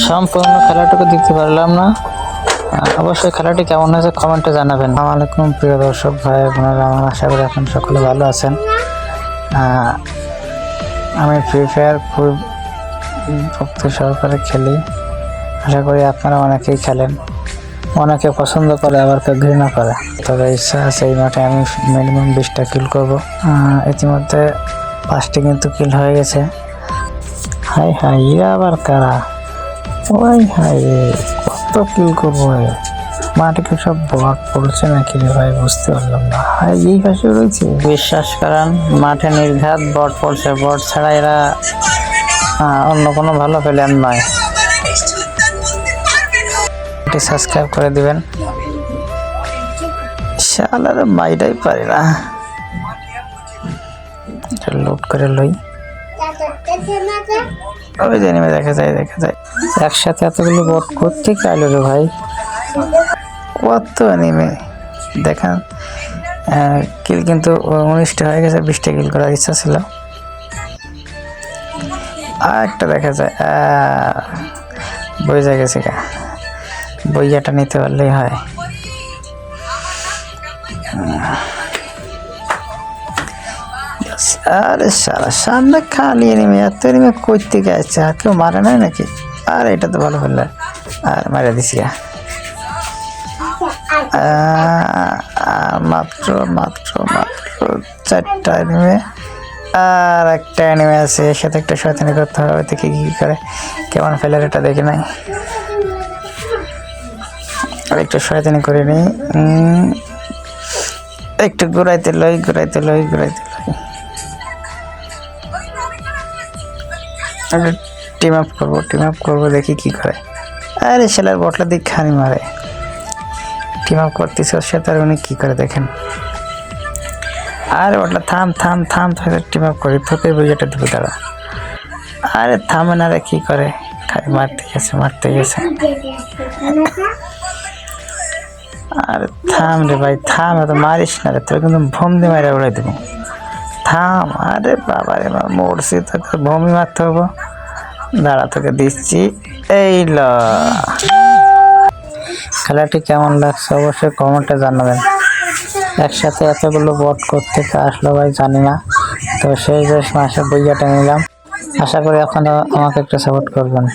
সম্পূর্ণ খেলাটুকু দেখতে পারলাম না। অবশ্যই খেলাটি কেমন হয়েছে কমেন্টে জানাবেন। আসসালামু আলাইকুম প্রিয় দর্শক ভাই বোনেরা, আমার আশা করি এখন সকলে ভালো আছেন। আমি ফ্রি ফায়ার খুব ভক্তি সহকারে খেলি। আশা করি আপনারা অনেকেই খেলেন, অনেকে পছন্দ করে আবার কেউ ঘৃণা করে। তবে ইচ্ছা আছে এই মাঠে আমি মিনিমাম 20টা কিল করব। ইতিমধ্যে 5টি কিন্তু কিল হয়ে গেছে। হাই হাই, এরা আবার কারা? ওই হাই, কত কিল করবো? মাঠে কি সব বট পড়ছে নাকি রে ভাই? বুঝতে পারলাম না। হাই, এই পাশে রয়েছে। বিশ্বাস করেন, মাঠে নির্ঘাত বট পড়ছে। বট ছাড়া এরা অন্য কোনো ভালো প্লেয়ার নয়। এটি সাবস্ক্রাইব করে দিবেন। শালারে মাইরাই পারে না। লোড করে লই। ওই যে নেমে দেখা যায় একসাথে এতগুলো বট করতে চাইল রে ভাই। কত নেমে দেখেন। কিল কিন্তু 19টা হয়ে গেছে। 20টা কিল করার ইচ্ছা ছিল। আর একটা দেখা যায় বইজা গেছে গা। বইয়াটা নিতে পারলেই হয়। আরে সারা সামনে খালি এনিমে, এত এনিমে কই থেকে আসছে? আর কেউ মারে নাই নাকি? আর এটা তো ভালো হলো। আর মারা দিছি মাত্র 4টা এনিমে। আর একটা এনিমে আছে, এর সাথে একটা শয়তানি করতে হবে। দেখি কি করে, কেমন ফেলার এটা দেখে নাই। আর একটু শয়তানি করে নিই। একটু ঘুরাইতে লই। টিম আপ করবো দেখি কি করে। আরে সেলার বটলা দিক খানি মারে। টিম আপ করতেছে ওর সাথে, আর উনি কি করে দেখেন। আরে বটলা থাম টিম আপ করি, তোকে বুঝেটা দেবো তারা। আরে থামে না রে, কি করে খালি মারতে গেছে। আরে থাম রে ভাই, থাম, এত মারিস না রে, তোর কিন্তু ভম দিয়ে মারা উড়াই দেবো। থাম। আরে বাবা রে বাবা, মরছি, তোকে ভূমি মারতে হবো। দাঁড়া, তোকে দিচ্ছি। এই ল। খেলাটি কেমন লাগছে অবশ্যই কমেন্টে জানাবেন। একসাথে এতগুলো বট করতে আসলো ভাই জানি না। তো সেই মাসে বইয়াটা নিলাম। আশা করি আপনারা আমাকে একটু সাপোর্ট করবেন।